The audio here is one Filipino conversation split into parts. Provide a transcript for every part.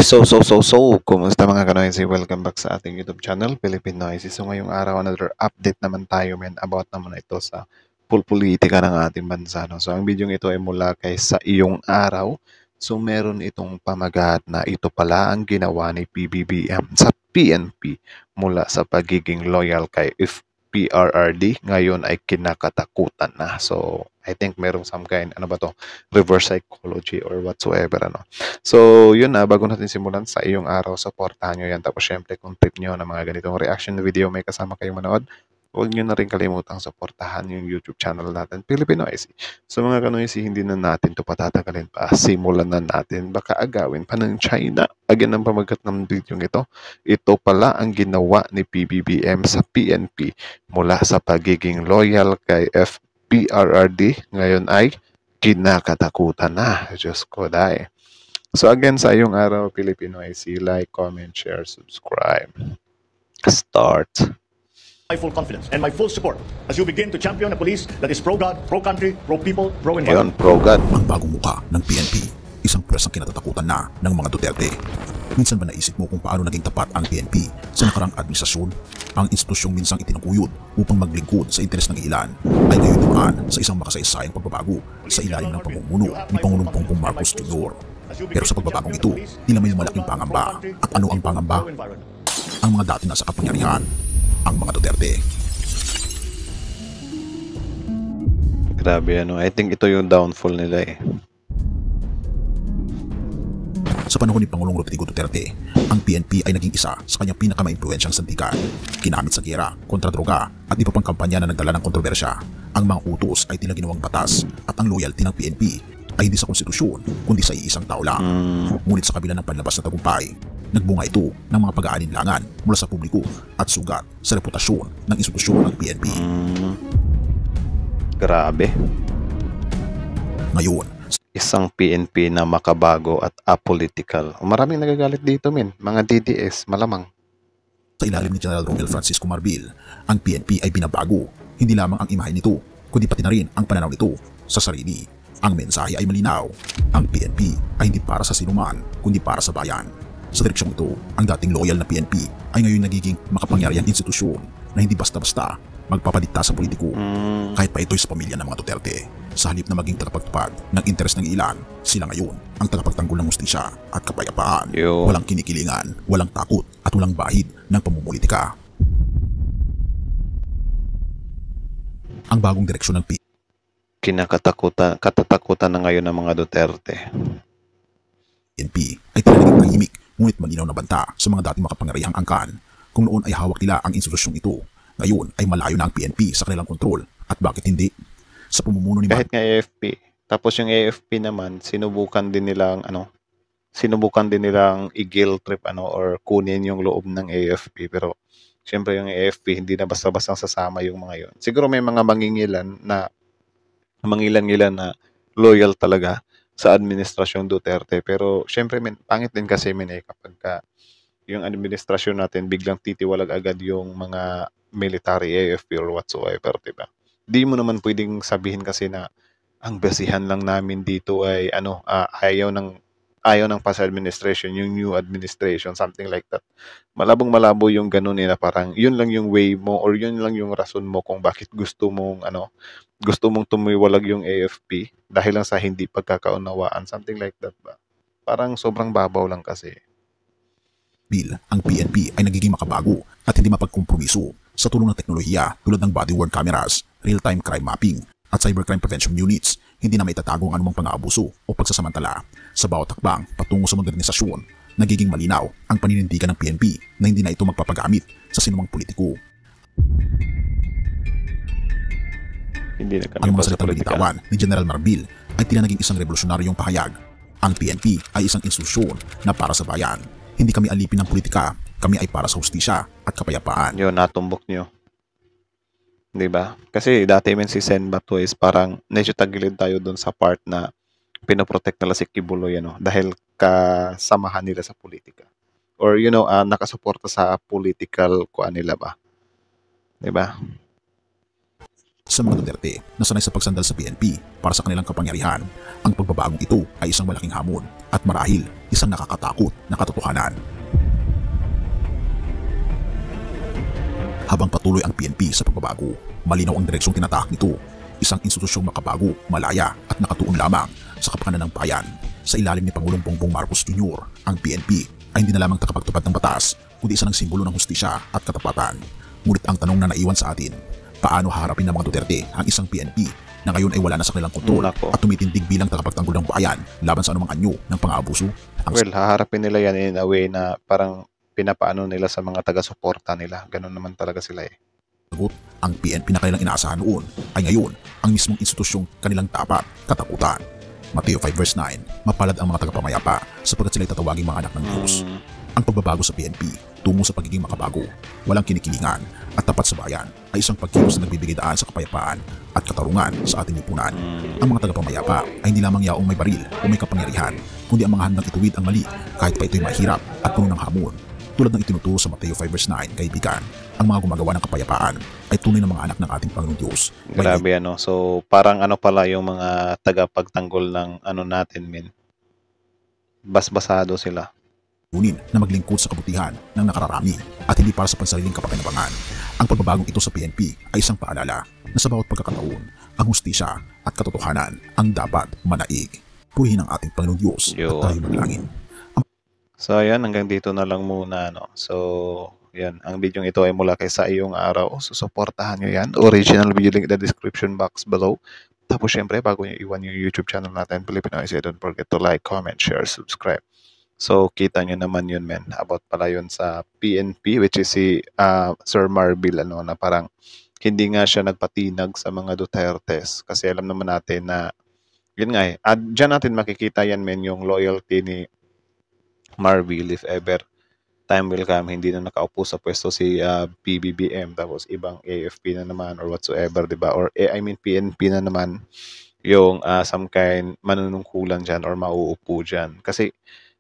Kumusta mga kanoysi? Welcome back sa ating YouTube channel, Philippine Noisy. So ngayong araw, another update naman tayo about naman ito sa politika ng ating bansa. No? So ang video ito ay mula kay Sa Iyong Araw. So meron itong pamagat na ito pala ang ginawa ni PBBM sa PNP mula sa pagiging loyal kay PRRD. Ngayon ay kinakatakutan na. So I think merong some kind, reverse psychology or whatsoever, So, yun na, bago natin simulan Sa Iyong Araw, supportahan nyo yan. Tapos, syempre, kung trip nyo na mga ganitong reaction video, may kasama kayong manood, huwag nyo na rin kalimutang supportahan yung YouTube channel natin, Filipino IC. So, mga kanoysi, hindi na natin ito patatagalin pa. Simulan na natin. Baka agawin pa ng China. Again, ang pamagat ng video ito. Ito pala ang ginawa ni PBBM sa PNP mula sa pagiging loyal kay PRRD. Ngayon ay kinakatakutan na. Diyos ko, dahil. So again, Sa Iyong Araw, Filipino IC, like, comment, share, subscribe. Start. My full confidence and my full support as you begin to champion a police that is pro-God, pro-country, pro-people, pro-environment. Yun, pro-God. Ang bagong muka ng PNP, isang pwersang kinatatakutan na ng mga Duterte. Minsan ba naisip mo kung paano naging tapat ang PNP sa nakarang administrasyon? Ang institusyong minsang itinaguyod upang maglingkod sa interes ng ilan ay ngayon dumaan sa isang makasaysayang pagbabago sa ilalim ng pamumuno ni Pangulong Bongbong Marcos Jr. Pero sa pagbabagong ito, tila may malaking pangamba. At ano ang pangamba? Ang mga dati nasa kapangyarihan, ang mga Duterte. Grabe, I think ito yung downfall nila eh. Sa panahon ni Pangulong Rodrigo Duterte, ang PNP ay naging isa sa kanyang pinakama-impluensyang sandigan. Ginamit sa giyera, kontra droga at iba pang kampanya na nagdala ng kontrobersya. Ang mga utos ay tila ginawang batas at ang loyalty ng PNP ay hindi sa konstitusyon kundi sa iisang tao lang. Ngunit sa kabila ng panlabas na tagumpay, nagbunga ito ng mga pag-aalinlangan mula sa publiko at sugat sa reputasyon ng institusyon ng PNP. Grabe. Ngayon, Isang PNP na makabago at apolitical. Maraming nagagalit dito, mga DDS, malamang. sa ilalim ni General Romel Francisco Marbil, ang PNP ay binabago. Hindi lamang ang imahe nito, kundi pati na rin ang pananaw nito sa sarili. Ang mensahe ay malinaw. Ang PNP ay hindi para sa sinuman, kundi para sa bayan. Sa direksyong ito, ang dating loyal na PNP ay ngayon nagiging makapangyarihang institusyon na hindi basta-basta magpapadikta sa politiko. Kahit pa ito'y sa pamilya ng mga Duterte. Sa halip na maging tagapagtupad ng interes ng ilan, sila ngayon ang tagapagtanggol ng hustisya at kapayapaan. Walang kinikilingan, walang takot at walang bahid ng pamumulitika. Ang bagong direksyon ng Katatakutan na ngayon ng mga Duterte. PNP ay tinanaging tahimik ngunit malinaw na banta sa mga dating makapangyarihang angkan. Kung noon ay hawak nila ang institusyong ito, ngayon ay malayo na ang PNP sa kanilang kontrol. At bakit hindi? Sa pamumuno ni Kahit nga AFP. Tapos yung AFP naman, sinubukan din nilang i-guilt trip or kunin yung loob ng AFP. Pero syempre yung AFP hindi na basta-basta sasama yung mga yon. Siguro may mga mangilan-ngilan na loyal talaga sa administrasyong Duterte. Pero syempre pangit din kasi kapag yung administrasyon natin biglang titiwalag agad yung mga military AFP or whatsoever, diba? Di mo naman pwedeng sabihin kasi na ang basihan lang namin dito ay ayaw ng past administration, yung new administration, something like that. Malabong-malabo yung ganun na parang yun lang yung way mo or yun lang yung rason mo kung bakit gusto mong tumiwalag yung AFP dahil lang sa hindi pagkakaunawaan, something like that ba? Parang sobrang babaw lang kasi. ang PNP ay nagiging makabago at hindi mapagkompromiso sa tulong ng teknolohiya tulad ng body-worn cameras, real-time crime mapping at cybercrime prevention units. Hindi na maitatago ang anumang pang-aabuso o pagsasamantala. Sa bawat hakbang patungo sa modernisasyon, nagiging malinaw ang paninindigan ng PNP na hindi na ito magpapagamit sa sinumang politiko. Hindi na kami Ang mga salitang bitawan ni General Marbil ay tila naging isang revolusyonaryong pahayag. Ang PNP ay isang institusyon na para sa bayan. Hindi kami alipin ng politika, kami ay para sa hustisya at kapayapaan. Yun, natumbok nyo. Diba? Kasi dati si Sen Bato is parang medyo tagilid tayo dun sa part na pinoprotect nila si Kibuloy dahil kasamahan nila sa politika. Or nakasuporta sa political nila ba? Diba? Sa mga Duterte na sanay sa pagsandal sa PNP para sa kanilang kapangyarihan, ang pagbabagong ito ay isang malaking hamon at marahil isang nakakatakot na katotohanan. Habang patuloy ang PNP sa pagbabago, malinaw ang direksyong tinatahak nito, isang institusyong makabago, malaya at nakatuon lamang sa kapakanan ng bayan. Sa ilalim ni Pangulong Bongbong Marcos Jr., ang PNP ay hindi na lamang takapagtupad ng batas, kundi isa ng simbolo ng hustisya at katapatan. Ngunit ang tanong na naiwan sa atin, paano haharapin ng mga Duterte ang isang PNP na ngayon ay wala na sa kanilang kontrol at tumitindig bilang takapagtanggol ng bayan laban sa anumang anyo ng pang-aabuso? Well, haharapin nila yan in a way na parang pinapaano nila sa mga taga-suporta nila. Ganun naman talaga sila eh. Ang PNP na kanilang inaasahan noon ay ngayon ang mismong institusyong kanilang dapat katakutan. Mateo 5 verse 9, mapalad ang mga tagapamayapa sapagkat sila'y tatawaging mga anak ng Diyos. Ang pagbabago sa PNP tungo sa pagiging makabago, walang kinikilingan at tapat sa bayan ay isang pagkilos na nagbibigay daan sa kapayapaan at katarungan sa ating lipunan. Ang mga tagapamayapa ay hindi lamang yaong may baril o may kapangyarihan, kundi ang mga handang ituwid ang mali kahit pa ito'y mahirap at puno ng hamon. Tulad ng itinuturo sa Mateo 5 verse 9, kaibigan, ang mga gumagawa ng kapayapaan ay tunay na mga anak ng ating Panginoong Diyos. Grabe ano. So parang ano pala yung mga tagapagtanggol ng ano natin, men. Basbasado sila. Na maglingkod sa kabutihan ng nakararami at hindi para sa pansariling kapakinabangan. Ang pagbabagong ito sa PNP ay isang paalala na sa bawat pagkakataon, ang hustisya at katotohanan ang dapat manaig. Purihin ang ating Panginoong Diyos at tayo maglangin. So ayan, hanggang dito na lang muna. No? So yan, ang video ito ay mula kay Sa Iyong Araw. So suportahan nyo yan. Original video link in the description box below. Tapos syempre, bago nyo iwan yung YouTube channel natin, Filipino IC, don't forget to like, comment, share, subscribe. So, kita nyo naman yun, men. About pala yun sa PNP, which is si Sir Marbil, ano, na parang hindi nga siya nagpatinag sa mga Dutertes. Kasi alam naman natin na, yun nga eh, dyan natin makikita yan, men, yung loyalty ni Marbil if ever time will come, hindi na nakaupo sa pwesto si PBBM, tapos ibang AFP na naman or whatsoever, diba? Or I mean PNP na naman yung some kind manunungkulan dyan or mauupo dyan. Kasi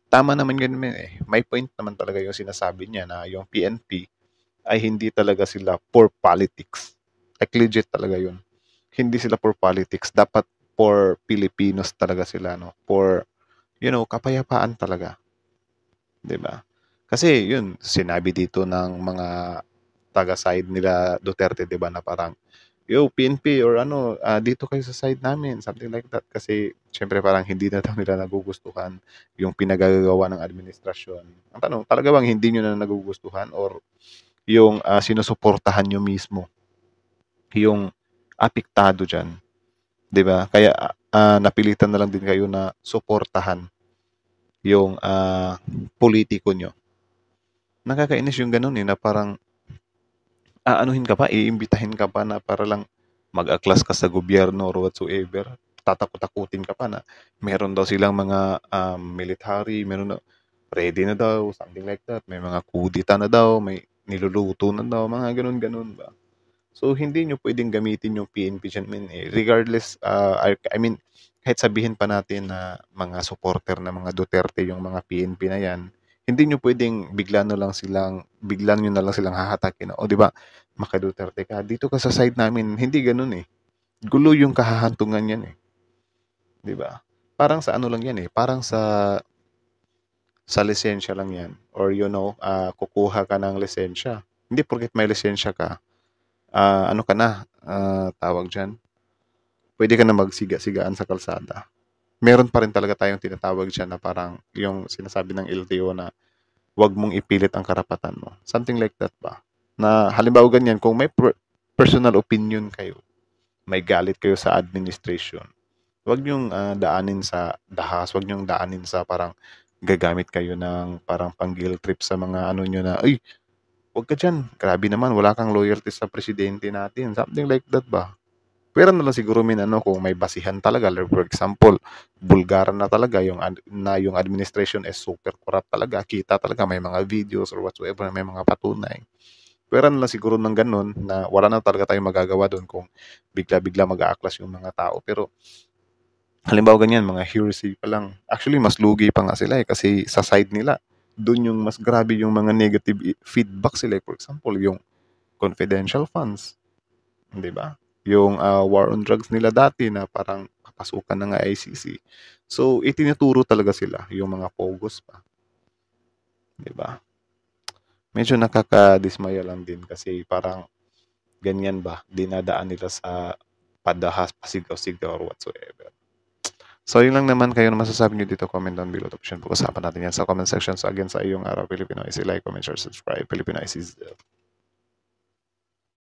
tama naman yun eh. May point naman talaga yung sinasabi niya na yung PNP ay hindi talaga sila for politics. Like legit talaga yun. Hindi sila for politics. Dapat for Filipinos talaga sila, no? For, you know, kapayapaan talaga. Diba? Kasi yun, sinabi dito ng mga taga-side nila Duterte, diba, na parang, yo, PNP or ano, dito kayo sa side namin, something like that. Kasi, syempre parang hindi na daw nila nagugustuhan yung pinagagawa ng administrasyon. Ang tanong, talaga bang hindi nyo na nagugustuhan or yung sinusuportahan nyo mismo? Yung apektado dyan. Diba? Kaya, napilitan na lang din kayo na suportahan yung politiko nyo. Nakakainis yung ganun eh, na parang aanuhin ka pa, iimbitahin ka pa na para lang mag-aklas ka sa gobyerno or whatsoever. Tatakot-takutin ka pa na meron daw silang mga military, meron na, ready na daw, something like that. May mga kudita na daw, may niluluto na daw, mga ganun-ganun ba. So, hindi nyo pwedeng gamitin yung PNP dyan, eh. Regardless, I mean, kahit sabihin pa natin na mga supporter na mga Duterte yung mga PNP na yan, hindi nyo pwedeng bigla nyo na lang silang hahatakin. O, di ba, maka-Duterte ka, dito ka sa side namin. Hindi ganun eh. Gulo yung kahahantungan yan eh. Di ba? Parang sa ano lang yan eh. Parang sa lisensya lang yan. Or you know, kukuha ka ng lisensya. Hindi porket may lisensya ka, ano ka na, tawag dyan, pwede ka na magsiga-sigaan sa kalsada. Meron pa rin talaga tayong tinatawag dyan na parang yung sinasabi ng LTO na wag mong ipilit ang karapatan mo. Something like that ba? Na halimbawa ganyan, kung may personal opinion kayo, may galit kayo sa administration, wag niyong daanin sa dahas, wag niyong daanin sa parang gagamit kayo ng parang pang-guilt trip sa mga ano nyo na, ay, wag ka dyan, grabe naman, wala kang loyalty sa presidente natin. Something like that ba? Pero na lang siguro kung may basihan talaga. For example, Bulgaran na talaga yung administration is super corrupt talaga. Kita talaga may mga videos or whatsoever, may mga patunay. Pero na lang siguro ng ganun na wala na talaga tayong magagawa doon kung bigla-bigla mag-aaklas yung mga tao. Pero halimbawa ganyan, mga hearsay pa lang. Actually, mas lugi pa nga sila eh kasi sa side nila, doon yung mas grabe yung mga negative feedback sila. For example, yung confidential funds. Di ba? yung war on drugs nila dati na parang papasukan na nga ICC. So, itinuturo talaga sila, yung mga pogos pa. 'Di ba? Medyo nakakadismaya lang din kasi parang ganyan ba, dinadaan nila sa padahas, pasigaw-sigaw or whatsoever. So, yun lang naman. Kayo na masasabi nyo dito, comment down below. Tapos yun, pag-usapan natin yan sa comment section. So, again, sa iyong araw, Filipino is like, comment, share, subscribe. Filipino is